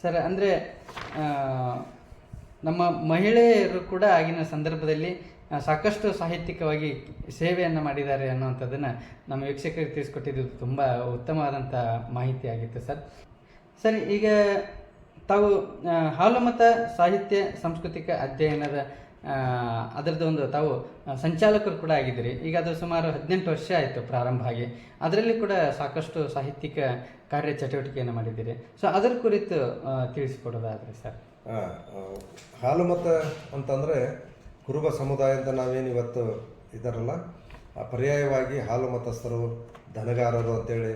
Sir, ಅಂದರೆ ನಮ್ಮ ಮಹಿಳೆಯರು ಕೂಡ ಆಗಿನ ಸಂದರ್ಭದಲ್ಲಿ ಸಾಕಷ್ಟು ಸಾಹಿತ್ಯಿಕವಾಗಿ ಸೇವೆಯನ್ನು ಮಾಡಿದ್ದಾರೆ ಅನ್ನುವಂಥದ್ದನ್ನು ನಮ್ಮ ವೀಕ್ಷಕರಿಗೆ ತಿಳಿಸ್ಕೊಟ್ಟಿದ್ದು ತುಂಬ ಉತ್ತಮವಾದಂಥ ಮಾಹಿತಿ ಆಗಿತ್ತು ಸರ್. ಸರಿ, ಈಗ ತಾವು ಹಾಲುಮತ ಸಾಹಿತ್ಯ ಸಾಂಸ್ಕೃತಿಕ ಅಧ್ಯಯನದ ಅದರದ್ದು ಒಂದು ತಾವು ಸಂಚಾಲಕರು ಕೂಡ ಆಗಿದ್ದೀರಿ. ಈಗ ಅದು ಸುಮಾರು 18 ವರ್ಷ ಆಯಿತು ಪ್ರಾರಂಭ ಆಗಿ. ಅದರಲ್ಲಿ ಕೂಡ ಸಾಕಷ್ಟು ಸಾಹಿತ್ಯಿಕ ಕಾರ್ಯಚಟುವಟಿಕೆಯನ್ನು ಮಾಡಿದ್ದೀರಿ. ಸೊ ಅದರ ಕುರಿತು ತಿಳಿಸಿಕೊಡೋದಾದರೆ ಸರ್. ಹಾಲುಮತ ಅಂತಂದರೆ ಕುರುಬ ಸಮುದಾಯ ಅಂತ ನಾವೇನು ಇವತ್ತು ಇದ್ದಾರಲ್ಲ, ಪರ್ಯಾಯವಾಗಿ ಹಾಲು ಮತಸ್ಥರು, ದನಗಾರರು ಅಂತೇಳಿ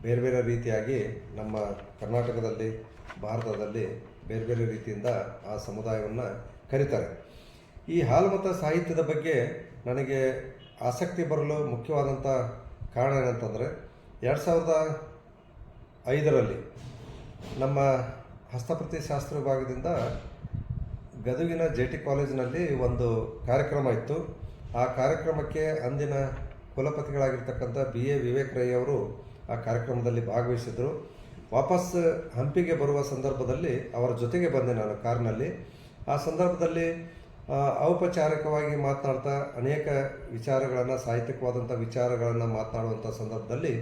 ಬೇರೆ ಬೇರೆ ರೀತಿಯಾಗಿ ನಮ್ಮ ಕರ್ನಾಟಕದಲ್ಲಿ, ಭಾರತದಲ್ಲಿ ಬೇರೆ ಬೇರೆ ರೀತಿಯಿಂದ ಆ ಸಮುದಾಯವನ್ನು ಕರೀತಾರೆ. ಈ ಹಾಲುಮತ ಸಾಹಿತ್ಯದ ಬಗ್ಗೆ ನನಗೆ ಆಸಕ್ತಿ ಬರಲು ಮುಖ್ಯವಾದಂಥ ಕಾರಣ ಏನಂತಂದರೆ 2005ರಲ್ಲಿ ನಮ್ಮ ಹಸ್ತಪ್ರತಿ ಶಾಸ್ತ್ರ ವಿಭಾಗದಿಂದ ಗದಗಿನ JT ಕಾಲೇಜಿನಲ್ಲಿ ಒಂದು ಕಾರ್ಯಕ್ರಮ ಇತ್ತು. ಆ ಕಾರ್ಯಕ್ರಮಕ್ಕೆ ಅಂದಿನ ಕುಲಪತಿಗಳಾಗಿರ್ತಕ್ಕಂಥ BA ವಿವೇಕ್ ರೈ ಅವರು ಆ ಕಾರ್ಯಕ್ರಮದಲ್ಲಿ ಭಾಗವಹಿಸಿದರು. ವಾಪಸ್ ಹಂಪಿಗೆ ಬರುವ ಸಂದರ್ಭದಲ್ಲಿ ಅವರ ಜೊತೆಗೆ ಬಂದೆ ನಾನು ಕಾರಿನಲ್ಲಿ. ಆ ಸಂದರ್ಭದಲ್ಲಿ ಔಪಚಾರಿಕವಾಗಿ ಮಾತನಾಡ್ತಾ ಅನೇಕ ವಿಚಾರಗಳನ್ನು, ಸಾಹಿತ್ಯಿಕವಾದಂಥ ವಿಚಾರಗಳನ್ನು ಮಾತನಾಡುವಂಥ ಸಂದರ್ಭದಲ್ಲಿ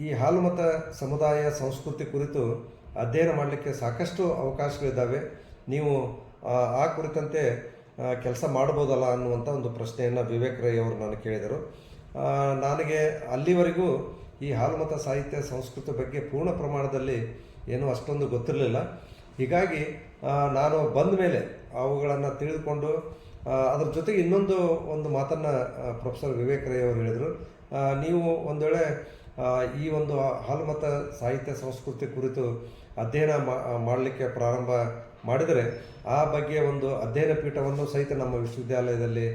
ಈ ಹಾಲುಮತ ಸಮುದಾಯ ಸಂಸ್ಕೃತಿ ಕುರಿತು ಅಧ್ಯಯನ ಮಾಡಲಿಕ್ಕೆ ಸಾಕಷ್ಟು ಅವಕಾಶಗಳಿದ್ದಾವೆ, ನೀವು ಆ ಕುರಿತಂತೆ ಕೆಲಸ ಮಾಡ್ಬೋದಲ್ಲ ಅನ್ನುವಂಥ ಒಂದು ಪ್ರಶ್ನೆಯನ್ನು ವಿವೇಕ್ ರೈ ಅವರು ನಾನು ಕೇಳಿದರು. ನನಗೆ ಅಲ್ಲಿವರೆಗೂ ಈ ಹಾಲುಮತ ಸಾಹಿತ್ಯ ಸಂಸ್ಕೃತಿ ಬಗ್ಗೆ ಪೂರ್ಣ ಪ್ರಮಾಣದಲ್ಲಿ ಏನೂ ಅಷ್ಟೊಂದು ಗೊತ್ತಿರಲಿಲ್ಲ. ಹೀಗಾಗಿ ನಾನು ಬಂದ ಮೇಲೆ ಅವುಗಳನ್ನು ತಿಳಿದುಕೊಂಡು ಅದರ ಜೊತೆಗೆ ಒಂದು ಮಾತನ್ನು ಪ್ರೊಫೆಸರ್ ವಿವೇಕ್ ರೈ ಅವರು ಹೇಳಿದರು. ನೀವು ಒಂದು ವೇಳೆ ಈ ಒಂದು ಹಾಲುಮತ ಸಾಹಿತ್ಯ ಸಂಸ್ಕೃತಿ ಕುರಿತು ಅಧ್ಯಯನ ಮಾಡಲಿಕ್ಕೆ ಪ್ರಾರಂಭ ಮಾಡಿದರೆ ಆ ಬಗ್ಗೆ ಒಂದು ಅಧ್ಯಯನ ಪೀಠವನ್ನು ಸಹಿತ ನಮ್ಮ ವಿಶ್ವವಿದ್ಯಾಲಯದಲ್ಲಿ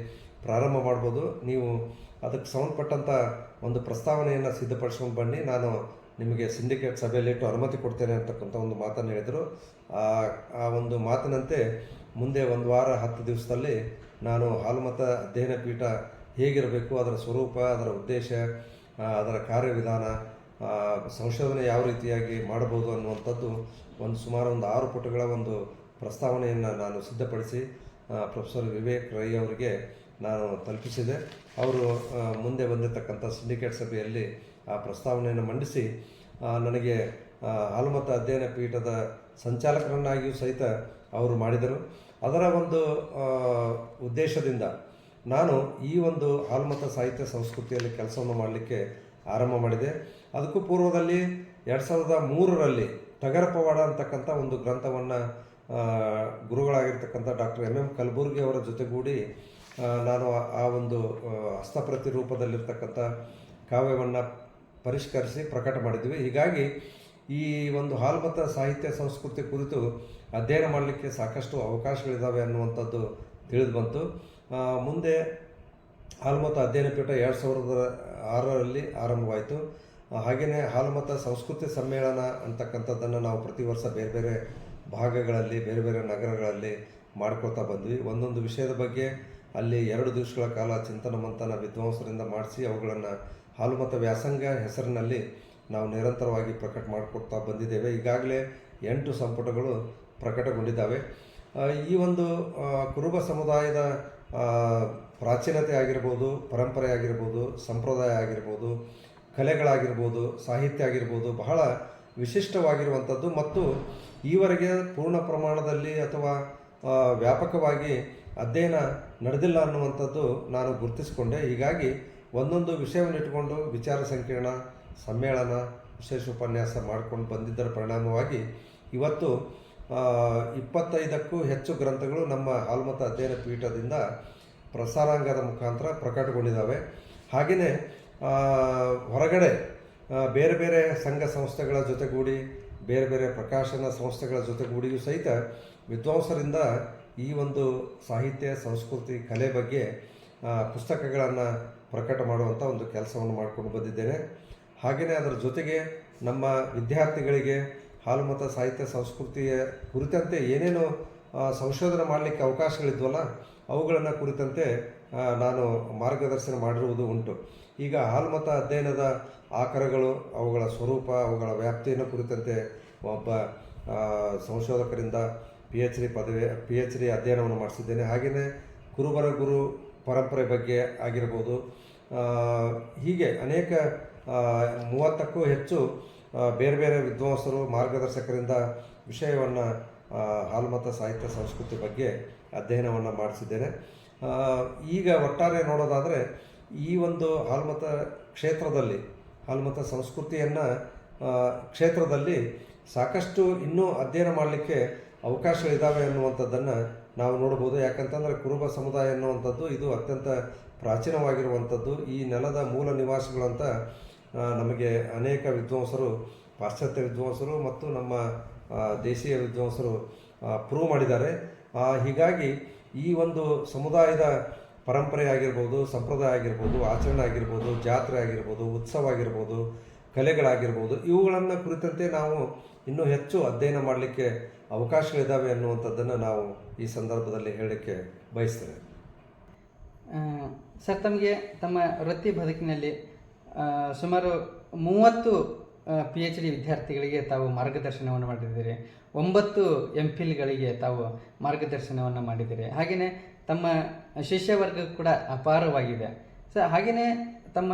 ಪ್ರಾರಂಭ ಮಾಡ್ಬೋದು. ನೀವು ಅದಕ್ಕೆ ಸಂಬಂಧಪಟ್ಟಂಥ ಒಂದು ಪ್ರಸ್ತಾವನೆಯನ್ನು ಸಿದ್ಧಪಡಿಸ್ಕೊಂಡು ಬನ್ನಿ, ನಾನು ನಿಮಗೆ ಸಿಂಡಿಕೇಟ್ ಸಭೆಯಲ್ಲಿಟ್ಟು ಅನುಮತಿ ಕೊಡ್ತೇನೆ ಅಂತಕ್ಕಂಥ ಒಂದು ಮಾತನ್ನು ಹೇಳಿದರು. ಆ ಒಂದು ಮಾತಿನಂತೆ ಮುಂದೆ 1 ವಾರ 10 ದಿವಸದಲ್ಲಿ ನಾನು ಹಾಲುಮತ ಅಧ್ಯಯನ ಪೀಠ ಹೇಗಿರಬೇಕು, ಅದರ ಸ್ವರೂಪ, ಅದರ ಉದ್ದೇಶ, ಅದರ ಕಾರ್ಯವಿಧಾನ, ಸಂಶೋಧನೆ ಯಾವ ರೀತಿಯಾಗಿ ಮಾಡಬಹುದು ಅನ್ನುವಂಥದ್ದು ಸುಮಾರು 6 ಪುಟಗಳ ಒಂದು ಪ್ರಸ್ತಾವನೆಯನ್ನು ನಾನು ಸಿದ್ಧಪಡಿಸಿ ಪ್ರೊಫೆಸರ್ ವಿವೇಕ್ ರೈ ಅವರಿಗೆ ನಾನು ತಲುಪಿಸಿದೆ. ಅವರು ಮುಂದೆ ಬಂದಿರತಕ್ಕಂಥ ಸಿಂಡಿಕೇಟ್ ಸಭೆಯಲ್ಲಿ ಆ ಪ್ರಸ್ತಾವನೆಯನ್ನು ಮಂಡಿಸಿ ನನಗೆ ಹಾಲುಮತ ಅಧ್ಯಯನ ಪೀಠದ ಸಂಚಾಲಕರನ್ನಾಗಿಯೂ ಸಹಿತ ಅವರು ಮಾಡಿದರು. ಅದರ ಒಂದು ಉದ್ದೇಶದಿಂದ ನಾನು ಈ ಒಂದು ಹಾಲುಮತ ಸಾಹಿತ್ಯ ಸಂಸ್ಕೃತಿಯಲ್ಲಿ ಕೆಲಸವನ್ನು ಮಾಡಲಿಕ್ಕೆ ಆರಂಭ ಮಾಡಿದೆ. ಅದಕ್ಕೂ ಪೂರ್ವದಲ್ಲಿ 2003ರಲ್ಲಿ ಟಗರಪವಾಡ ಅಂತಕ್ಕಂಥ ಒಂದು ಗ್ರಂಥವನ್ನು ಗುರುಗಳಾಗಿರ್ತಕ್ಕಂಥ ಡಾಕ್ಟರ್ MM ಕಲಬುರ್ಗಿ ಅವರ ಜೊತೆಗೂಡಿ ನಾನು ಆ ಒಂದು ಹಸ್ತಪ್ರತಿ ರೂಪದಲ್ಲಿರ್ತಕ್ಕಂಥ ಕಾವ್ಯವನ್ನು ಪರಿಷ್ಕರಿಸಿ ಪ್ರಕಟ ಮಾಡಿದ್ವಿ. ಹೀಗಾಗಿ ಈ ಒಂದು ಹಾಲುಮತ ಸಾಹಿತ್ಯ ಸಂಸ್ಕೃತಿ ಕುರಿತು ಅಧ್ಯಯನ ಮಾಡಲಿಕ್ಕೆ ಸಾಕಷ್ಟು ಅವಕಾಶಗಳಿದ್ದಾವೆ ಅನ್ನುವಂಥದ್ದು ತಿಳಿದು ಬಂತು. ಮುಂದೆ ಹಾಲುಮತ ಅಧ್ಯಯನ ಪೀಠ 2006ರಲ್ಲಿ ಆರಂಭವಾಯಿತು. ಹಾಗೆಯೇ ಹಾಲುಮತ ಸಂಸ್ಕೃತಿ ಸಮ್ಮೇಳನ ಅಂತಕ್ಕಂಥದ್ದನ್ನು ನಾವು ಪ್ರತಿ ವರ್ಷ ಬೇರೆ ಬೇರೆ ಭಾಗಗಳಲ್ಲಿ, ಬೇರೆ ಬೇರೆ ನಗರಗಳಲ್ಲಿ ಮಾಡ್ಕೊಳ್ತಾ ಬಂದ್ವಿ. ಒಂದೊಂದು ವಿಷಯದ ಬಗ್ಗೆ ಅಲ್ಲಿ 2 ದಿವಸಗಳ ಕಾಲ ಚಿಂತನ ಮಂಥನ ವಿದ್ವಾಂಸರಿಂದ ಮಾಡಿಸಿ ಅವುಗಳನ್ನು ಹಾಲುಮತ ವ್ಯಾಸಂಗ ಹೆಸರಿನಲ್ಲಿ ನಾವು ನಿರಂತರವಾಗಿ ಪ್ರಕಟ ಮಾಡಿಕೊಡ್ತಾ ಬಂದಿದ್ದೇವೆ. ಈಗಾಗಲೇ 8 ಸಂಪುಟಗಳು ಪ್ರಕಟಗೊಂಡಿದ್ದಾವೆ. ಈ ಒಂದು ಕುರುಬ ಸಮುದಾಯದ ಪ್ರಾಚೀನತೆ ಆಗಿರ್ಬೋದು, ಪರಂಪರೆ ಆಗಿರ್ಬೋದು, ಸಂಪ್ರದಾಯ ಆಗಿರ್ಬೋದು, ಕಲೆಗಳಾಗಿರ್ಬೋದು, ಸಾಹಿತ್ಯ ಆಗಿರ್ಬೋದು, ಬಹಳ ವಿಶಿಷ್ಟವಾಗಿರುವಂಥದ್ದು ಮತ್ತು ಈವರೆಗೆ ಪೂರ್ಣ ಪ್ರಮಾಣದಲ್ಲಿ ಅಥವಾ ವ್ಯಾಪಕವಾಗಿ ಅಧ್ಯಯನ ನಡೆದಿಲ್ಲ ಅನ್ನುವಂಥದ್ದು ನಾನು ಗುರುತಿಸಿಕೊಂಡೆ. ಹೀಗಾಗಿ ಒಂದೊಂದು ವಿಷಯವನ್ನು ಇಟ್ಟುಕೊಂಡು ವಿಚಾರ ಸಂಕಿರಣ, ಸಮ್ಮೇಳನ, ವಿಶೇಷ ಉಪನ್ಯಾಸ ಮಾಡಿಕೊಂಡು ಬಂದಿದ್ದರ ಪರಿಣಾಮವಾಗಿ ಇವತ್ತು 25ಕ್ಕೂ ಹೆಚ್ಚು ಗ್ರಂಥಗಳು ನಮ್ಮ ಹಾಲುಮತ ಅಧ್ಯಯನ ಪೀಠದಿಂದ ಪ್ರಸಾರಾಂಗದ ಮುಖಾಂತರ ಪ್ರಕಟಗೊಂಡಿದ್ದಾವೆ. ಹಾಗೆಯೇ ಹೊರಗಡೆ ಬೇರೆ ಬೇರೆ ಸಂಘ ಸಂಸ್ಥೆಗಳ ಜೊತೆಗೂಡಿ, ಬೇರೆ ಬೇರೆ ಪ್ರಕಾಶನ ಸಂಸ್ಥೆಗಳ ಜೊತೆಗೂಡಿಯೂ ಸಹಿತ ವಿದ್ವಾಂಸರಿಂದ ಈ ಒಂದು ಸಾಹಿತ್ಯ, ಸಂಸ್ಕೃತಿ, ಕಲೆ ಬಗ್ಗೆ ಪುಸ್ತಕಗಳನ್ನು ಪ್ರಕಟ ಮಾಡುವಂಥ ಒಂದು ಕೆಲಸವನ್ನು ಮಾಡಿಕೊಂಡು ಬಂದಿದ್ದೇನೆ. ಹಾಗೆಯೇ ಅದರ ಜೊತೆಗೆ ನಮ್ಮ ವಿದ್ಯಾರ್ಥಿಗಳಿಗೆ ಹಾಲುಮತ ಸಾಹಿತ್ಯ ಸಂಸ್ಕೃತಿಯ ಕುರಿತಂತೆ ಏನೇನು ಸಂಶೋಧನೆ ಮಾಡಲಿಕ್ಕೆ ಅವಕಾಶಗಳಿದ್ವಲ್ಲ ಅವುಗಳನ್ನು ಕುರಿತಂತೆ ನಾನು ಮಾರ್ಗದರ್ಶನ ಮಾಡಿರುವುದು ಉಂಟು. ಈಗ ಹಾಲುಮತ ಅಧ್ಯಯನದ ಆಕರಗಳು, ಅವುಗಳ ಸ್ವರೂಪ, ಅವುಗಳ ವ್ಯಾಪ್ತಿಯನ್ನು ಕುರಿತಂತೆ ಒಬ್ಬ ಸಂಶೋಧಕರಿಂದ ಪಿ ಎಚ್ ಡಿ ಅಧ್ಯಯನವನ್ನು ಮಾಡಿಸಿದ್ದೇನೆ. ಹಾಗೆಯೇ ಕುರುಬರ ಗುರು ಪರಂಪರೆ ಬಗ್ಗೆ ಆಗಿರ್ಬೋದು, ಹೀಗೆ ಅನೇಕ 30ಕ್ಕೂ ಹೆಚ್ಚು ಬೇರೆ ಬೇರೆ ವಿದ್ವಾಂಸರು ಮಾರ್ಗದರ್ಶಕರಿಂದ ವಿಷಯವನ್ನು ಹಾಲುಮತ ಸಾಹಿತ್ಯ ಸಂಸ್ಕೃತಿ ಬಗ್ಗೆ ಅಧ್ಯಯನವನ್ನು ಮಾಡಿಸಿದ್ದೇನೆ. ಈಗ ಒಟ್ಟಾರೆ ನೋಡೋದಾದರೆ ಈ ಒಂದು ಹಾಲುಮತ ಕ್ಷೇತ್ರದಲ್ಲಿ, ಹಾಲುಮತ ಸಂಸ್ಕೃತಿಯನ್ನು ಕ್ಷೇತ್ರದಲ್ಲಿ ಸಾಕಷ್ಟು ಇನ್ನೂ ಅಧ್ಯಯನ ಮಾಡಲಿಕ್ಕೆ ಅವಕಾಶಗಳಿದ್ದಾವೆ ಅನ್ನುವಂಥದ್ದನ್ನು ನಾವು ನೋಡ್ಬೋದು. ಯಾಕಂತಂದರೆ ಕುರುಬ ಸಮುದಾಯ ಅನ್ನುವಂಥದ್ದು ಇದು ಅತ್ಯಂತ ಪ್ರಾಚೀನವಾಗಿರುವಂಥದ್ದು. ಈ ನೆಲದ ಮೂಲ ನಿವಾಸಿಗಳಂತ ನಮಗೆ ಅನೇಕ ವಿದ್ವಾಂಸರು, ಪಾಶ್ಚಾತ್ಯ ವಿದ್ವಾಂಸರು ಮತ್ತು ನಮ್ಮ ದೇಶೀಯ ವಿದ್ವಾಂಸರು ಪ್ರೂವ್ ಮಾಡಿದ್ದಾರೆ. ಹೀಗಾಗಿ ಈ ಒಂದು ಸಮುದಾಯದ ಪರಂಪರೆ ಆಗಿರ್ಬೋದು, ಸಂಪ್ರದಾಯ ಆಗಿರ್ಬೋದು, ಆಚರಣೆ ಆಗಿರ್ಬೋದು, ಜಾತ್ರೆ ಆಗಿರ್ಬೋದು, ಉತ್ಸವ ಆಗಿರ್ಬೋದು, ಕಲೆಗಳಾಗಿರ್ಬೋದು, ಇವುಗಳನ್ನು ಕುರಿತಂತೆ ನಾವು ಇನ್ನೂ ಹೆಚ್ಚು ಅಧ್ಯಯನ ಮಾಡಲಿಕ್ಕೆ ಅವಕಾಶಗಳಿದ್ದಾವೆ ಅನ್ನುವಂಥದ್ದನ್ನು ನಾವು ಈ ಸಂದರ್ಭದಲ್ಲಿ ಹೇಳಲಿಕ್ಕೆ ಬಯಸ್ತೇವೆ. ಸರ್, ತಮಗೆ ತಮ್ಮ ವೃತ್ತಿ ಬದುಕಿನಲ್ಲಿ ಸುಮಾರು 30 PhD ವಿದ್ಯಾರ್ಥಿಗಳಿಗೆ ತಾವು ಮಾರ್ಗದರ್ಶನವನ್ನು ಮಾಡಿದ್ದೀರಿ, 9 MPhilಗಳಿಗೆ ತಾವು ಮಾರ್ಗದರ್ಶನವನ್ನು ಮಾಡಿದ್ದೀರಿ. ಹಾಗೆಯೇ ತಮ್ಮ ಶಿಷ್ಯವರ್ಗ ಕೂಡ ಅಪಾರವಾಗಿದೆ. ಹಾಗೆಯೇ ತಮ್ಮ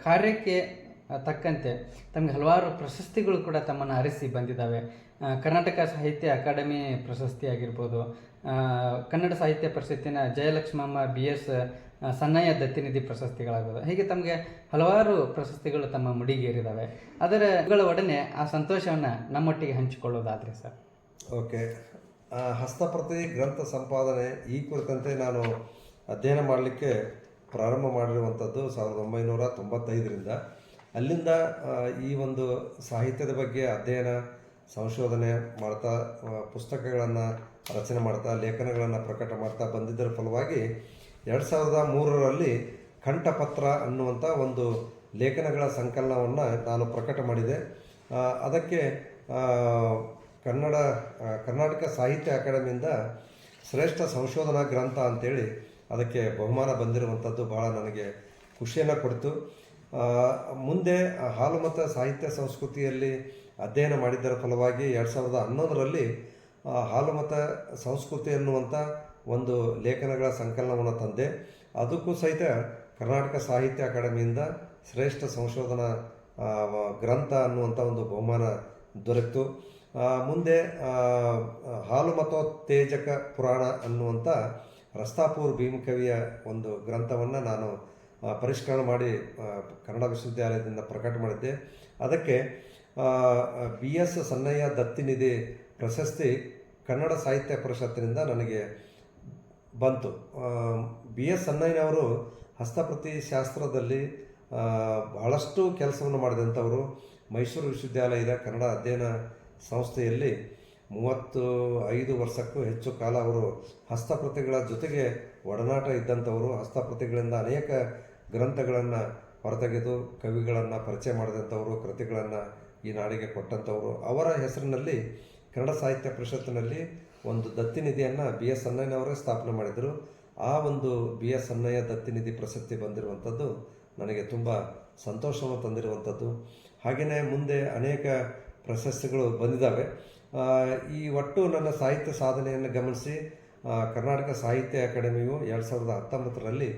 ಕಾರ್ಯಕ್ಕೆ ತಕ್ಕಂತೆ ತಮಗೆ ಹಲವಾರು ಪ್ರಶಸ್ತಿಗಳು ಕೂಡ ತಮ್ಮನ್ನು ಅರಸಿ ಬಂದಿದ್ದಾವೆ. ಕರ್ನಾಟಕ ಸಾಹಿತ್ಯ ಅಕಾಡೆಮಿ ಪ್ರಶಸ್ತಿ ಆಗಿರ್ಬೋದು, ಕನ್ನಡ ಸಾಹಿತ್ಯ ಪರಿಷತ್ತಿನ ಜಯಲಕ್ಷ್ಮಮ್ಮ BS ಸನ್ನಯ್ಯ ದತ್ತಿನಿಧಿ ಪ್ರಶಸ್ತಿಗಳಾಗೋದು, ಹೀಗೆ ತಮಗೆ ಹಲವಾರು ಪ್ರಶಸ್ತಿಗಳು ತಮ್ಮ ಮುಡಿಗೇರಿದ್ದಾವೆ. ಅದರ ಒಡನೆ ಆ ಸಂತೋಷವನ್ನು ನಮ್ಮೊಟ್ಟಿಗೆ ಹಂಚಿಕೊಳ್ಳೋದಾದರೆ ಸರ್. ಓಕೆ. ಹಸ್ತಪ್ರತಿ ಗ್ರಂಥ ಸಂಪಾದನೆ ಈ ಕುರಿತಂತೆ ನಾನು ಅಧ್ಯಯನ ಮಾಡಲಿಕ್ಕೆ ಪ್ರಾರಂಭ ಮಾಡಿರುವಂಥದ್ದು 1995ರಿಂದ. ಅಲ್ಲಿಂದ ಈ ಒಂದು ಸಾಹಿತ್ಯದ ಬಗ್ಗೆ ಅಧ್ಯಯನ ಸಂಶೋಧನೆ ಮಾಡ್ತಾ, ಪುಸ್ತಕಗಳನ್ನು ರಚನೆ ಮಾಡ್ತಾ, ಲೇಖನಗಳನ್ನು ಪ್ರಕಟ ಮಾಡ್ತಾ ಬಂದಿದ್ದರ ಫಲವಾಗಿ 2003ರಲ್ಲಿ ಕಂಠಪತ್ರ ಅನ್ನುವಂಥ ಒಂದು ಲೇಖನಗಳ ಸಂಕಲನವನ್ನು ನಾನು ಪ್ರಕಟ ಮಾಡಿದೆ. ಅದಕ್ಕೆ ಕರ್ನಾಟಕ ಸಾಹಿತ್ಯ ಅಕಾಡೆಮಿಯಿಂದ ಶ್ರೇಷ್ಠ ಸಂಶೋಧನಾ ಗ್ರಂಥ ಅಂತೇಳಿ ಅದಕ್ಕೆ ಬಹುಮಾನ ಬಂದಿರುವಂಥದ್ದು ಭಾಳ ನನಗೆ ಖುಷಿಯನ್ನು ಕೊಡ್ತು. ಮುಂದೆ ಹಾಲುಮತ ಸಾಹಿತ್ಯ ಸಂಸ್ಕೃತಿಯಲ್ಲಿ ಅಧ್ಯಯನ ಮಾಡಿದ್ದರ ಫಲವಾಗಿ 2011ರಲ್ಲಿ ಹಾಲುಮತ ಸಂಸ್ಕೃತಿ ಎನ್ನುವಂಥ ಒಂದು ಲೇಖನಗಳ ಸಂಕಲನವನ್ನು ತಂದೆ. ಅದಕ್ಕೂ ಸಹಿತ ಕರ್ನಾಟಕ ಸಾಹಿತ್ಯ ಅಕಾಡೆಮಿಯಿಂದ ಶ್ರೇಷ್ಠ ಸಂಶೋಧನಾ ಗ್ರಂಥ ಅನ್ನುವಂಥ ಒಂದು ಬಹುಮಾನ ದೊರೆತು, ಮುಂದೆ ಹಾಲುಮತೋತ್ತೇಜಕ ಪುರಾಣ ಅನ್ನುವಂಥ ರಸ್ತಾಪುರ್ ಭೀಮಕವಿಯ ಒಂದು ಗ್ರಂಥವನ್ನು ನಾನು ಪರಿಷ್ಕರಣೆ ಮಾಡಿ ಕನ್ನಡ ವಿಶ್ವವಿದ್ಯಾಲಯದಿಂದ ಪ್ರಕಟ ಮಾಡಿದ್ದೆ. ಅದಕ್ಕೆ BS ಸನ್ನಯ್ಯ ದತ್ತಿನಿಧಿ ಪ್ರಶಸ್ತಿ ಕನ್ನಡ ಸಾಹಿತ್ಯ ಪರಿಷತ್ತಿನಿಂದ ನನಗೆ ಬಂತು. BS ಸನ್ನಯ್ಯನವರು ಹಸ್ತಪ್ರತಿ ಶಾಸ್ತ್ರದಲ್ಲಿ ಬಹಳಷ್ಟು ಕೆಲಸವನ್ನು ಮಾಡಿದಂಥವರು. ಮೈಸೂರು ವಿಶ್ವವಿದ್ಯಾಲಯದ ಕನ್ನಡ ಅಧ್ಯಯನ ಸಂಸ್ಥೆಯಲ್ಲಿ 35 ವರ್ಷಕ್ಕೂ ಹೆಚ್ಚು ಕಾಲ ಅವರು ಹಸ್ತಪ್ರತಿಗಳ ಜೊತೆಗೆ ಒಡನಾಟ ಇದ್ದಂಥವರು. ಹಸ್ತಪ್ರತಿಗಳಿಂದ ಅನೇಕ ಗ್ರಂಥಗಳನ್ನು ಹೊರತೆಗೆದು ಕವಿಗಳನ್ನು ಪರಿಚಯ ಮಾಡಿದಂಥವರು, ಕೃತಿಗಳನ್ನು ಈ ನಾಡಿಗೆ ಕೊಟ್ಟಂಥವರು. ಅವರ ಹೆಸರಿನಲ್ಲಿ ಕನ್ನಡ ಸಾಹಿತ್ಯ ಪರಿಷತ್ತಿನಲ್ಲಿ ಒಂದು ದತ್ತಿನಿಧಿಯನ್ನು BS ಸನ್ನಯ್ಯನವರೇ ಸ್ಥಾಪನೆ ಮಾಡಿದರು. ಆ ಒಂದು BS ಸನ್ನಯ್ಯ ದತ್ತಿನಿಧಿ ಪ್ರಶಸ್ತಿ ಬಂದಿರುವಂಥದ್ದು ನನಗೆ ತುಂಬ ಸಂತೋಷವನ್ನು ತಂದಿರುವಂಥದ್ದು. ಹಾಗೆಯೇ ಮುಂದೆ ಅನೇಕ ಪ್ರಶಸ್ತಿಗಳು ಬಂದಿದ್ದಾವೆ. ಈ ಒಟ್ಟು ನನ್ನ ಸಾಹಿತ್ಯ ಸಾಧನೆಯನ್ನು ಗಮನಿಸಿ ಕರ್ನಾಟಕ ಸಾಹಿತ್ಯ ಅಕಾಡೆಮಿಯು 2019ರಲ್ಲಿ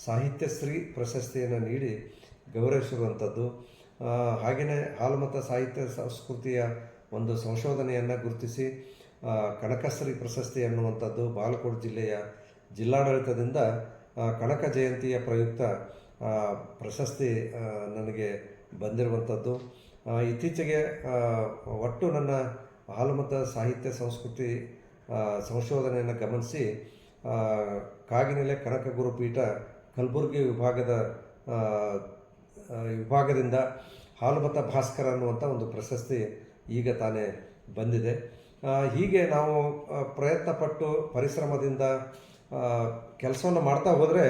ಸಾಹಿತ್ಯ ಶ್ರೀ ಪ್ರಶಸ್ತಿಯನ್ನು ನೀಡಿ ಗೌರವಿಸಿರುವಂಥದ್ದು. ಹಾಗೆಯೇ ಹಾಲುಮತ ಸಾಹಿತ್ಯ ಸಂಸ್ಕೃತಿಯ ಒಂದು ಸಂಶೋಧನೆಯನ್ನು ಗುರುತಿಸಿ ಕನಕಶ್ರೀ ಪ್ರಶಸ್ತಿ ಅನ್ನುವಂಥದ್ದು ಬಾಗಲಕೋಟೆ ಜಿಲ್ಲೆಯ ಜಿಲ್ಲಾಡಳಿತದಿಂದ ಕನಕ ಜಯಂತಿಯ ಪ್ರಯುಕ್ತ ಪ್ರಶಸ್ತಿ ನನಗೆ ಬಂದಿರುವಂಥದ್ದು. ಇತ್ತೀಚೆಗೆ ಒಟ್ಟು ನನ್ನ ಹಾಲುಮತ ಸಾಹಿತ್ಯ ಸಂಸ್ಕೃತಿ ಸಂಶೋಧನೆಯನ್ನು ಗಮನಿಸಿ ಕಾಗಿನೆಲೆ ಕನಕ ಗುರುಪೀಠ ಕಲಬುರಗಿ ವಿಭಾಗದಿಂದ ಹಾಲುಮತ ಭಾಸ್ಕರ ಅನ್ನುವಂಥ ಒಂದು ಪ್ರಶಸ್ತಿ ಈಗ ತಾನೇ ಬಂದಿದೆ. ಹೀಗೆ ನಾವು ಪ್ರಯತ್ನಪಟ್ಟು ಪರಿಶ್ರಮದಿಂದ ಕೆಲಸವನ್ನು ಮಾಡ್ತಾ ಹೋದರೆ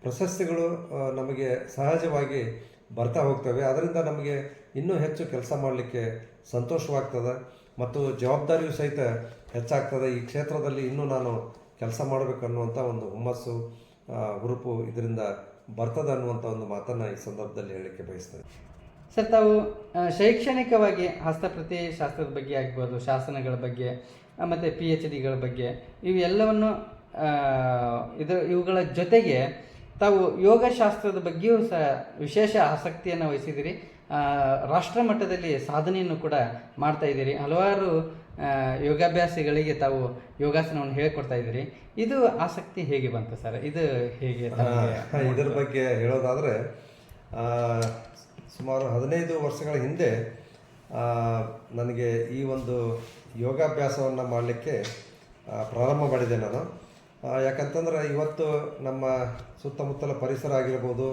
ಪ್ರಶಸ್ತಿಗಳು ನಮಗೆ ಸಹಜವಾಗಿ ಬರ್ತಾ ಹೋಗ್ತವೆ. ಅದರಿಂದ ನಮಗೆ ಇನ್ನೂ ಹೆಚ್ಚು ಕೆಲಸ ಮಾಡಲಿಕ್ಕೆ ಸಂತೋಷವಾಗ್ತದೆ ಮತ್ತು ಜವಾಬ್ದಾರಿಯೂ ಸಹಿತ ಹೆಚ್ಚಾಗ್ತದೆ. ಈ ಕ್ಷೇತ್ರದಲ್ಲಿ ಇನ್ನೂ ನಾನು ಕೆಲಸ ಮಾಡಬೇಕನ್ನುವಂಥ ಒಂದು ಹುಮ್ಮಸ್ಸು, ಹುರುಪು ಇದರಿಂದ ಬರ್ತದೆ ಅನ್ನುವಂಥ ಒಂದು ಮಾತನ್ನು ಈ ಸಂದರ್ಭದಲ್ಲಿ ಹೇಳಲಿಕ್ಕೆ ಬಯಸ್ತೇನೆ. ಸರ್, ತಾವು ಶೈಕ್ಷಣಿಕವಾಗಿ ಹಸ್ತಪ್ರತಿ ಶಾಸ್ತ್ರದ ಬಗ್ಗೆ ಆಗ್ಬೋದು, ಶಾಸನಗಳ ಬಗ್ಗೆ ಮತ್ತು PhDಗಳ ಬಗ್ಗೆ ಇವೆಲ್ಲವನ್ನು ಇವುಗಳ ಜೊತೆಗೆ ತಾವು ಯೋಗಶಾಸ್ತ್ರದ ಬಗ್ಗೆಯೂ ಸಹ ವಿಶೇಷ ಆಸಕ್ತಿಯನ್ನು ವಹಿಸಿದಿರಿ. ರಾಷ್ಟ್ರ ಮಟ್ಟದಲ್ಲಿ ಸಾಧನೆಯನ್ನು ಕೂಡ ಮಾಡ್ತಾ ಇದ್ದೀರಿ. ಹಲವಾರು ಯೋಗಾಭ್ಯಾಸಿಗಳಿಗೆ ತಾವು ಯೋಗಾಸನವನ್ನು ಹೇಳಿಕೊಡ್ತಾ ಇದ್ದೀರಿ. ಇದು ಆಸಕ್ತಿ ಹೇಗೆ ಬಂತು ಸರ್? ಇದು ಹೇಗೆ ಇದರ ಬಗ್ಗೆ ಹೇಳೋದಾದರೆ, ಸುಮಾರು 15 ವರ್ಷಗಳ ಹಿಂದೆ ನನಗೆ ಈ ಒಂದು ಯೋಗಾಭ್ಯಾಸವನ್ನು ಮಾಡಲಿಕ್ಕೆ ಪ್ರಾರಂಭ ಮಾಡಿದೆ ನಾನು. ಯಾಕಂತಂದ್ರೆ ಇವತ್ತು ನಮ್ಮ ಸುತ್ತಮುತ್ತಲ ಪರಿಸರ ಆಗಿರ್ಬೋದು,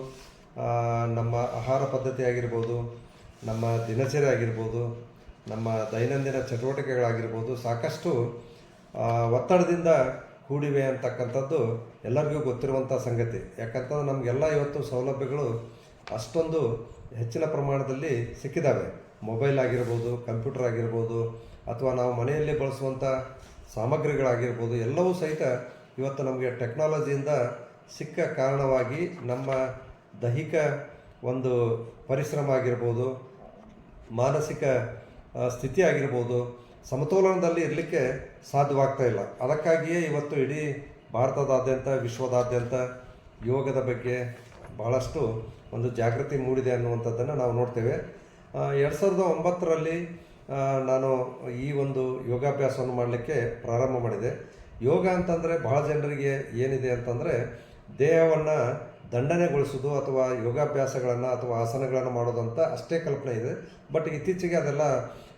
ನಮ್ಮ ಆಹಾರ ಪದ್ಧತಿ ಆಗಿರ್ಬೋದು, ನಮ್ಮ ದಿನಚರಿ ಆಗಿರ್ಬೋದು, ನಮ್ಮ ದೈನಂದಿನ ಚಟುವಟಿಕೆಗಳಾಗಿರ್ಬೋದು ಸಾಕಷ್ಟು ಒತ್ತಡದಿಂದ ಕೂಡಿವೆ ಅಂತಕ್ಕಂಥದ್ದು ಎಲ್ಲರಿಗೂ ಗೊತ್ತಿರುವಂಥ ಸಂಗತಿ. ಯಾಕಂತಂದ್ರೆ ನಮಗೆಲ್ಲ ಇವತ್ತು ಸೌಲಭ್ಯಗಳು ಅಷ್ಟೊಂದು ಹೆಚ್ಚಿನ ಪ್ರಮಾಣದಲ್ಲಿ ಸಿಕ್ಕಿದ್ದಾವೆ. ಮೊಬೈಲ್ ಆಗಿರ್ಬೋದು, ಕಂಪ್ಯೂಟರ್ ಆಗಿರ್ಬೋದು, ಅಥವಾ ನಾವು ಮನೆಯಲ್ಲಿ ಬಳಸುವಂಥ ಸಾಮಗ್ರಿಗಳಾಗಿರ್ಬೋದು, ಎಲ್ಲವೂ ಸಹಿತ ಇವತ್ತು ನಮಗೆ ಟೆಕ್ನಾಲಜಿಯಿಂದ ಸಿಕ್ಕ ಕಾರಣವಾಗಿ ನಮ್ಮ ದೈಹಿಕ ಒಂದು ಪರಿಶ್ರಮ ಆಗಿರ್ಬೋದು, ಮಾನಸಿಕ ಸ್ಥಿತಿ ಆಗಿರ್ಬೋದು ಸಮತೋಲನದಲ್ಲಿ ಇರಲಿಕ್ಕೆ ಸಾಧ್ಯವಾಗ್ತಾ ಇಲ್ಲ. ಅದಕ್ಕಾಗಿಯೇ ಇವತ್ತು ಇಡೀ ಭಾರತದಾದ್ಯಂತ, ವಿಶ್ವದಾದ್ಯಂತ ಯೋಗದ ಬಗ್ಗೆ ಬಹಳಷ್ಟು ಒಂದು ಜಾಗೃತಿ ಮೂಡಿದೆ ಅನ್ನುವಂಥದ್ದನ್ನು ನಾವು ನೋಡ್ತೇವೆ. 2009ರಲ್ಲಿ ನಾನು ಈ ಒಂದು ಯೋಗಾಭ್ಯಾಸವನ್ನು ಮಾಡಲಿಕ್ಕೆ ಪ್ರಾರಂಭ ಮಾಡಿದೆ. ಯೋಗ ಅಂತಂದರೆ ಬಹಳ ಜನರಿಗೆ ಏನಿದೆ ಅಂತಂದರೆ ದೇಹವನ್ನು ದಂಡನೆಗೊಳಿಸೋದು ಅಥವಾ ಯೋಗಾಭ್ಯಾಸಗಳನ್ನು ಅಥವಾ ಆಸನಗಳನ್ನು ಮಾಡೋದಂತ ಅಷ್ಟೇ ಕಲ್ಪನೆ ಇದೆ. ಬಟ್ ಇತ್ತೀಚೆಗೆ ಅದೆಲ್ಲ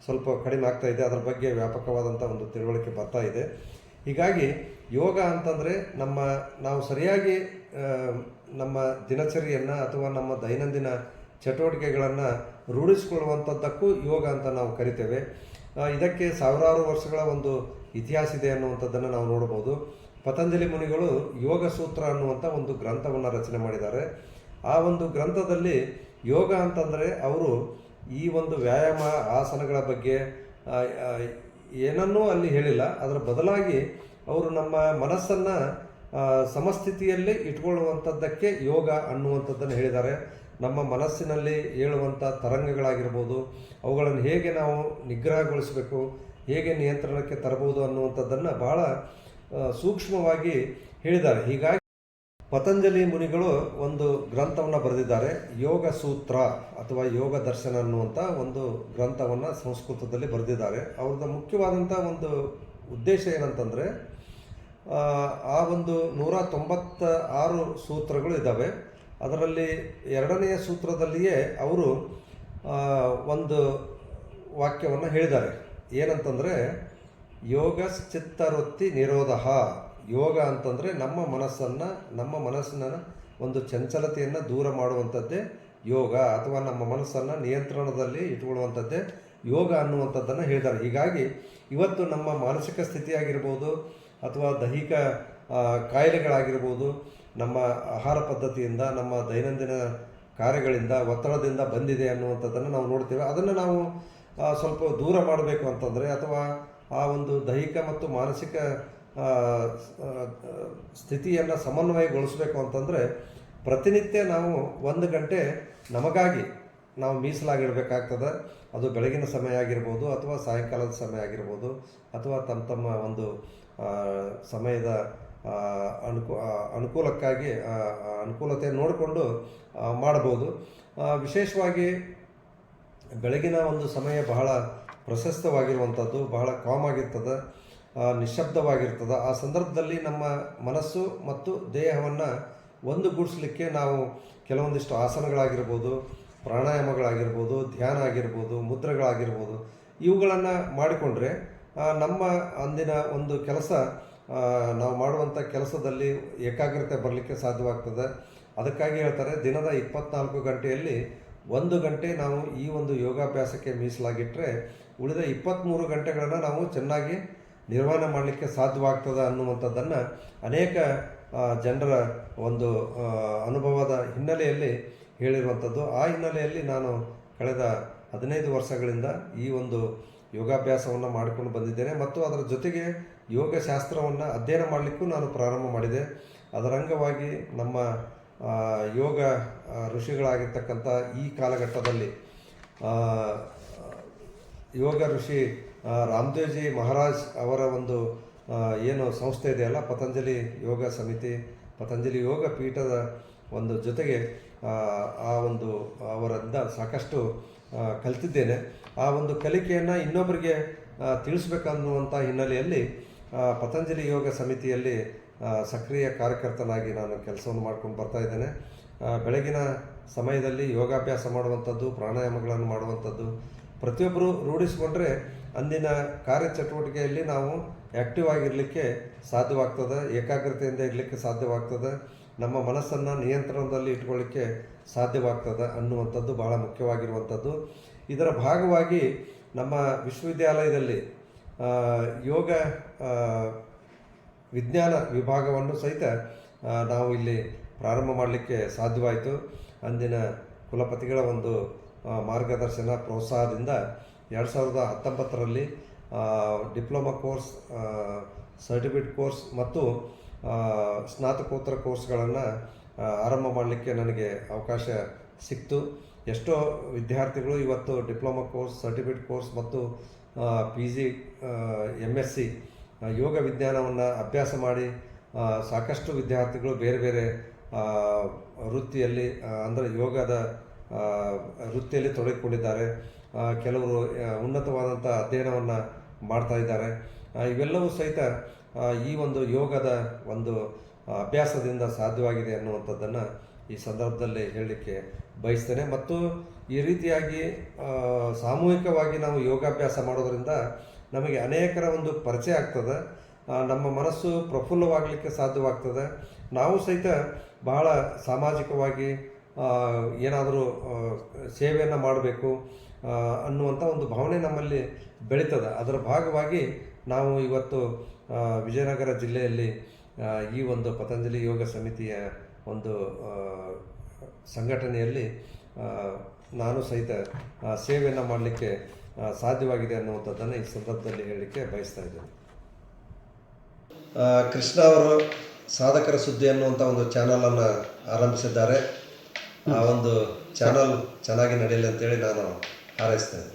ಸ್ವಲ್ಪ ಕಡಿಮೆ ಆಗ್ತಾ ಇದೆ. ಅದರ ಬಗ್ಗೆ ವ್ಯಾಪಕವಾದಂಥ ಒಂದು ತಿಳುವಳಿಕೆ ಬರ್ತಾ ಇದೆ. ಹೀಗಾಗಿ ಯೋಗ ಅಂತಂದರೆ ನಾವು ಸರಿಯಾಗಿ ನಮ್ಮ ದಿನಚರಿಯನ್ನು ಅಥವಾ ನಮ್ಮ ದೈನಂದಿನ ಚಟುವಟಿಕೆಗಳನ್ನು ರೂಢಿಸಿಕೊಳ್ಳುವಂಥದ್ದಕ್ಕೂ ಯೋಗ ಅಂತ ನಾವು ಕರಿತೇವೆ. ಇದಕ್ಕೆ ಸಾವಿರಾರು ವರ್ಷಗಳ ಒಂದು ಇತಿಹಾಸ ಇದೆ ಅನ್ನುವಂಥದ್ದನ್ನು ನಾವು ನೋಡ್ಬೋದು. ಪತಂಜಲಿ ಮುನಿಗಳು ಯೋಗ ಸೂತ್ರ ಅನ್ನುವಂಥ ಒಂದು ಗ್ರಂಥವನ್ನು ರಚನೆ ಮಾಡಿದ್ದಾರೆ. ಆ ಒಂದು ಗ್ರಂಥದಲ್ಲಿ ಯೋಗ ಅಂತಂದರೆ ಅವರು ಈ ಒಂದು ವ್ಯಾಯಾಮ ಆಸನಗಳ ಬಗ್ಗೆ ಏನನ್ನೂ ಅಲ್ಲಿ ಹೇಳಿಲ್ಲ. ಅದರ ಬದಲಾಗಿ ಅವರು ನಮ್ಮ ಮನಸ್ಸನ್ನು ಸಮಸ್ಥಿತಿಯಲ್ಲಿ ಇಟ್ಕೊಳ್ಳುವಂಥದ್ದಕ್ಕೆ ಯೋಗ ಅನ್ನುವಂಥದ್ದನ್ನು ಹೇಳಿದ್ದಾರೆ. ನಮ್ಮ ಮನಸ್ಸಿನಲ್ಲಿ ಏಳುವಂಥ ತರಂಗಗಳಾಗಿರ್ಬೋದು, ಅವುಗಳನ್ನು ಹೇಗೆ ನಾವು ನಿಗ್ರಹಗೊಳಿಸಬೇಕು, ಹೇಗೆ ನಿಯಂತ್ರಣಕ್ಕೆ ತರಬಹುದು ಅನ್ನುವಂಥದ್ದನ್ನು ಬಹಳ ಸೂಕ್ಷ್ಮವಾಗಿ ಹೇಳಿದ್ದಾರೆ. ಹೀಗಾಗಿ ಪತಂಜಲಿ ಮುನಿಗಳು ಒಂದು ಗ್ರಂಥವನ್ನು ಬರೆದಿದ್ದಾರೆ, ಯೋಗ ಸೂತ್ರ ಅಥವಾ ಯೋಗ ದರ್ಶನ ಅನ್ನುವಂಥ ಒಂದು ಗ್ರಂಥವನ್ನು ಸಂಸ್ಕೃತದಲ್ಲಿ ಬರೆದಿದ್ದಾರೆ. ಅವ್ರದ್ದು ಮುಖ್ಯವಾದಂಥ ಒಂದು ಉದ್ದೇಶ ಏನಂತಂದರೆ, ಆ ಒಂದು 196 ಸೂತ್ರಗಳು ಇದ್ದಾವೆ. ಅದರಲ್ಲಿ 2ನೆಯ ಸೂತ್ರದಲ್ಲಿಯೇ ಅವರು ಒಂದು ವಾಕ್ಯವನ್ನು ಹೇಳಿದ್ದಾರೆ. ಏನಂತಂದರೆ, ಯೋಗಶ್ಚಿತ್ತವೃತ್ತಿ ನಿರೋಧ. ಯೋಗ ಅಂತಂದರೆ ನಮ್ಮ ಮನಸ್ಸಿನ ಒಂದು ಚಂಚಲತೆಯನ್ನು ದೂರ ಮಾಡುವಂಥದ್ದೇ ಯೋಗ, ಅಥವಾ ನಮ್ಮ ಮನಸ್ಸನ್ನು ನಿಯಂತ್ರಣದಲ್ಲಿ ಇಟ್ಕೊಳ್ಳುವಂಥದ್ದೇ ಯೋಗ ಅನ್ನುವಂಥದ್ದನ್ನು ಹೇಳಿದ್ದಾರೆ. ಹೀಗಾಗಿ ಇವತ್ತು ನಮ್ಮ ಮಾನಸಿಕ ಸ್ಥಿತಿಯಾಗಿರ್ಬೋದು ಅಥವಾ ದೈಹಿಕ ಕಾಯಿಲೆಗಳಾಗಿರ್ಬೋದು, ನಮ್ಮ ಆಹಾರ ಪದ್ಧತಿಯಿಂದ, ನಮ್ಮ ದೈನಂದಿನ ಕಾರ್ಯಗಳಿಂದ, ಒತ್ತಡದಿಂದ ಬಂದಿದೆ ಅನ್ನುವಂಥದ್ದನ್ನು ನಾವು ನೋಡ್ತೇವೆ. ಅದನ್ನು ನಾವು ಸ್ವಲ್ಪ ದೂರ ಮಾಡಬೇಕು ಅಂತಂದರೆ, ಅಥವಾ ಆ ಒಂದು ದೈಹಿಕ ಮತ್ತು ಮಾನಸಿಕ ಸ್ಥಿತಿಯನ್ನು ಸಮನ್ವಯಗೊಳಿಸಬೇಕು ಅಂತಂದರೆ, ಪ್ರತಿನಿತ್ಯ ನಾವು 1 ಗಂಟೆ ನಮಗಾಗಿ ನಾವು ಮೀಸಲಾಗಿಡಬೇಕಾಗ್ತದೆ. ಅದು ಬೆಳಗಿನ ಸಮಯ ಆಗಿರ್ಬೋದು, ಅಥವಾ ಸಾಯಂಕಾಲದ ಸಮಯ ಆಗಿರ್ಬೋದು, ಅಥವಾ ತಮ್ಮ ಒಂದು ಸಮಯದ ಅನುಕೂಲಕ್ಕಾಗಿ ಅನುಕೂಲತೆ ನೋಡಿಕೊಂಡು ಮಾಡ್ಬೋದು. ವಿಶೇಷವಾಗಿ ಬೆಳಗಿನ ಒಂದು ಸಮಯ ಬಹಳ ಪ್ರಶಸ್ತವಾಗಿರುವಂಥದ್ದು, ಬಹಳ ಕಾಮ್ ಆಗಿರ್ತದೆ, ನಿಶ್ಶಬ್ದವಾಗಿರ್ತದೆ. ಆ ಸಂದರ್ಭದಲ್ಲಿ ನಮ್ಮ ಮನಸ್ಸು ಮತ್ತು ದೇಹವನ್ನು ಒಂದುಗೂಡಿಸ್ಲಿಕ್ಕೆ ನಾವು ಕೆಲವೊಂದಿಷ್ಟು ಆಸನಗಳಾಗಿರ್ಬೋದು, ಪ್ರಾಣಾಯಾಮಗಳಾಗಿರ್ಬೋದು, ಧ್ಯಾನ ಆಗಿರ್ಬೋದು, ಮುದ್ರೆಗಳಾಗಿರ್ಬೋದು, ಇವುಗಳನ್ನು ಮಾಡಿಕೊಂಡ್ರೆ ನಮ್ಮ ಅಂದಿನ ಒಂದು ಕೆಲಸ, ನಾವು ಮಾಡುವಂಥ ಕೆಲಸದಲ್ಲಿ ಏಕಾಗ್ರತೆ ಬರಲಿಕ್ಕೆ ಸಾಧ್ಯವಾಗ್ತದೆ. ಅದಕ್ಕಾಗಿ ಹೇಳ್ತಾರೆ, ದಿನದ 24 ಗಂಟೆಯಲ್ಲಿ 1 ಗಂಟೆ ನಾವು ಈ ಒಂದು ಯೋಗಾಭ್ಯಾಸಕ್ಕೆ ಮೀಸಲಾಗಿಟ್ಟರೆ ಉಳಿದ 23 ಗಂಟೆಗಳನ್ನು ನಾವು ಚೆನ್ನಾಗಿ ನಿರ್ವಹಣೆ ಮಾಡಲಿಕ್ಕೆ ಸಾಧ್ಯವಾಗ್ತದೆ ಅನ್ನುವಂಥದ್ದನ್ನು ಅನೇಕ ಜನರ ಒಂದು ಅನುಭವದ ಹಿನ್ನೆಲೆಯಲ್ಲಿ ಹೇಳಿರುವಂಥದ್ದು. ಆ ಹಿನ್ನೆಲೆಯಲ್ಲಿ ನಾನು ಕಳೆದ 15 ವರ್ಷಗಳಿಂದ ಈ ಒಂದು ಯೋಗಾಭ್ಯಾಸವನ್ನು ಮಾಡಿಕೊಂಡು ಬಂದಿದ್ದೇನೆ. ಮತ್ತು ಅದರ ಜೊತೆಗೆ ಯೋಗಶಾಸ್ತ್ರವನ್ನು ಅಧ್ಯಯನ ಮಾಡಲಿಕ್ಕೂ ನಾನು ಪ್ರಾರಂಭ ಮಾಡಿದೆ. ಅದರ ಅಂಗವಾಗಿ ನಮ್ಮ ಯೋಗ ಋಷಿಗಳಾಗಿರ್ತಕ್ಕಂಥ ಈ ಕಾಲಘಟ್ಟದಲ್ಲಿ ಯೋಗ ಋಷಿ ರಾಮದೇವ್ಜಿ ಮಹಾರಾಜ್ ಅವರ ಒಂದು ಏನು ಸಂಸ್ಥೆ ಇದೆಯಲ್ಲ, ಪತಂಜಲಿ ಯೋಗ ಸಮಿತಿ, ಪತಂಜಲಿ ಯೋಗ ಪೀಠದ ಒಂದು ಜೊತೆಗೆ ಆ ಒಂದು ಅವರಿಂದ ಸಾಕಷ್ಟು ಕಲಿತಿದ್ದೇನೆ. ಆ ಒಂದು ಕಲಿಕೆಯನ್ನು ಇನ್ನೊಬ್ಬರಿಗೆ ತಿಳಿಸ್ಬೇಕನ್ನುವಂಥ ಹಿನ್ನೆಲೆಯಲ್ಲಿ ಪತಂಜಲಿ ಯೋಗ ಸಮಿತಿಯಲ್ಲಿ ಸಕ್ರಿಯ ಕಾರ್ಯಕರ್ತನಾಗಿ ನಾನು ಕೆಲಸವನ್ನು ಮಾಡ್ಕೊಂಡು ಬರ್ತಾ ಇದ್ದೇನೆ. ಬೆಳಗಿನ ಸಮಯದಲ್ಲಿ ಯೋಗಾಭ್ಯಾಸ ಮಾಡುವಂಥದ್ದು, ಪ್ರಾಣಾಯಾಮಗಳನ್ನು ಮಾಡುವಂಥದ್ದು ಪ್ರತಿಯೊಬ್ಬರು ರೂಢಿಸಿಕೊಂಡ್ರೆ ಅಂದಿನ ಕಾರ್ಯಚಟುವಟಿಕೆಯಲ್ಲಿ ನಾವು ಆ್ಯಕ್ಟಿವ್ ಆಗಿರಲಿಕ್ಕೆ ಸಾಧ್ಯವಾಗ್ತದೆ, ಏಕಾಗ್ರತೆಯಿಂದ ಇರಲಿಕ್ಕೆ ಸಾಧ್ಯವಾಗ್ತದೆ, ನಮ್ಮ ಮನಸ್ಸನ್ನು ನಿಯಂತ್ರಣದಲ್ಲಿ ಇಟ್ಕೊಳ್ಳಿಕ್ಕೆ ಸಾಧ್ಯವಾಗ್ತದೆ ಅನ್ನುವಂಥದ್ದು ಬಹಳ ಮುಖ್ಯವಾಗಿರುವಂಥದ್ದು. ಇದರ ಭಾಗವಾಗಿ ನಮ್ಮ ವಿಶ್ವವಿದ್ಯಾಲಯದಲ್ಲಿ ಯೋಗ ವಿಜ್ಞಾನ ವಿಭಾಗವನ್ನು ಸಹಿತ ನಾವು ಇಲ್ಲಿ ಪ್ರಾರಂಭ ಮಾಡಲಿಕ್ಕೆ ಸಾಧ್ಯವಾಯಿತು. ಅಂದಿನ ಕುಲಪತಿಗಳ ಒಂದು ಮಾರ್ಗದರ್ಶನ ಪ್ರೋತ್ಸಾಹದಿಂದ 2019ರಲ್ಲಿ ಡಿಪ್ಲೊಮಾ ಕೋರ್ಸ್, ಸರ್ಟಿಫಿಕೇಟ್ ಕೋರ್ಸ್ ಮತ್ತು ಸ್ನಾತಕೋತ್ತರ ಕೋರ್ಸ್ಗಳನ್ನು ಆರಂಭ ಮಾಡಲಿಕ್ಕೆ ನನಗೆ ಅವಕಾಶ ಸಿಕ್ತು. ಎಷ್ಟೋ ವಿದ್ಯಾರ್ಥಿಗಳು ಇವತ್ತು ಡಿಪ್ಲೊಮಾ ಕೋರ್ಸ್, ಸರ್ಟಿಫಿಕೇಟ್ ಕೋರ್ಸ್ ಮತ್ತು PG MSc ಯೋಗ ವಿಜ್ಞಾನವನ್ನು ಅಭ್ಯಾಸ ಮಾಡಿ ಸಾಕಷ್ಟು ವಿದ್ಯಾರ್ಥಿಗಳು ಬೇರೆ ಬೇರೆ ವೃತ್ತಿಯಲ್ಲಿ ಅಂದರೆ ಯೋಗದ ವೃತ್ತಿಯಲ್ಲಿ ತೊಡಗಿಕೊಂಡಿದ್ದಾರೆ. ಕೆಲವರು ಉನ್ನತವಾದಂಥ ಅಧ್ಯಯನವನ್ನು ಮಾಡ್ತಾ ಇದ್ದಾರೆ. ಇವೆಲ್ಲವೂ ಸಹಿತ ಈ ಒಂದು ಯೋಗದ ಒಂದು ಅಭ್ಯಾಸದಿಂದ ಸಾಧ್ಯವಾಗಿದೆ ಅನ್ನುವಂಥದ್ದನ್ನು ಈ ಸಂದರ್ಭದಲ್ಲಿ ಹೇಳಲಿಕ್ಕೆ ಬಯಸ್ತೇನೆ. ಮತ್ತು ಈ ರೀತಿಯಾಗಿ ಸಾಮೂಹಿಕವಾಗಿ ನಾವು ಯೋಗಾಭ್ಯಾಸ ಮಾಡೋದರಿಂದ ನಮಗೆ ಅನೇಕರ ಒಂದು ಪರಿಚಯ ಆಗ್ತದೆ, ನಮ್ಮ ಮನಸ್ಸು ಪ್ರಫುಲ್ಲವಾಗಲಿಕ್ಕೆ ಸಾಧ್ಯವಾಗ್ತದೆ. ನಾವು ಸಹಿತ ಬಹಳ ಸಾಮಾಜಿಕವಾಗಿ ಏನಾದರೂ ಸೇವೆಯನ್ನು ಮಾಡಬೇಕು ಅನ್ನುವಂಥ ಒಂದು ಭಾವನೆ ನಮ್ಮಲ್ಲಿ ಬೆಳೀತದೆ. ಅದರ ಭಾಗವಾಗಿ ನಾವು ಇವತ್ತು ವಿಜಯನಗರ ಜಿಲ್ಲೆಯಲ್ಲಿ ಈ ಒಂದು ಪತಂಜಲಿ ಯೋಗ ಸಮಿತಿಯ ಒಂದು ಸಂಘಟನೆಯಲ್ಲಿ ನಾನು ಸಹಿತ ಸೇವೆಯನ್ನು ಮಾಡಲಿಕ್ಕೆ ಸಾಧ್ಯವಾಗಿದೆ ಅನ್ನುವಂಥದ್ದನ್ನು ಈ ಸಂದರ್ಭದಲ್ಲಿ ಹೇಳಲಿಕ್ಕೆ ಬಯಸ್ತಾ ಇದ್ದೇನೆ. ಕೃಷ್ಣ ಅವರು ಸಾಧಕರ ಸುದ್ದಿ ಅನ್ನುವಂಥ ಒಂದು ಚಾನಲನ್ನು ಆರಂಭಿಸಿದ್ದಾರೆ. ಆ ಒಂದು ಚಾನಲ್ ಚೆನ್ನಾಗಿ ನಡೆಯಲಿ ಅಂತೇಳಿ ನಾನು ಹಾರೈಸ್ತೇನೆ.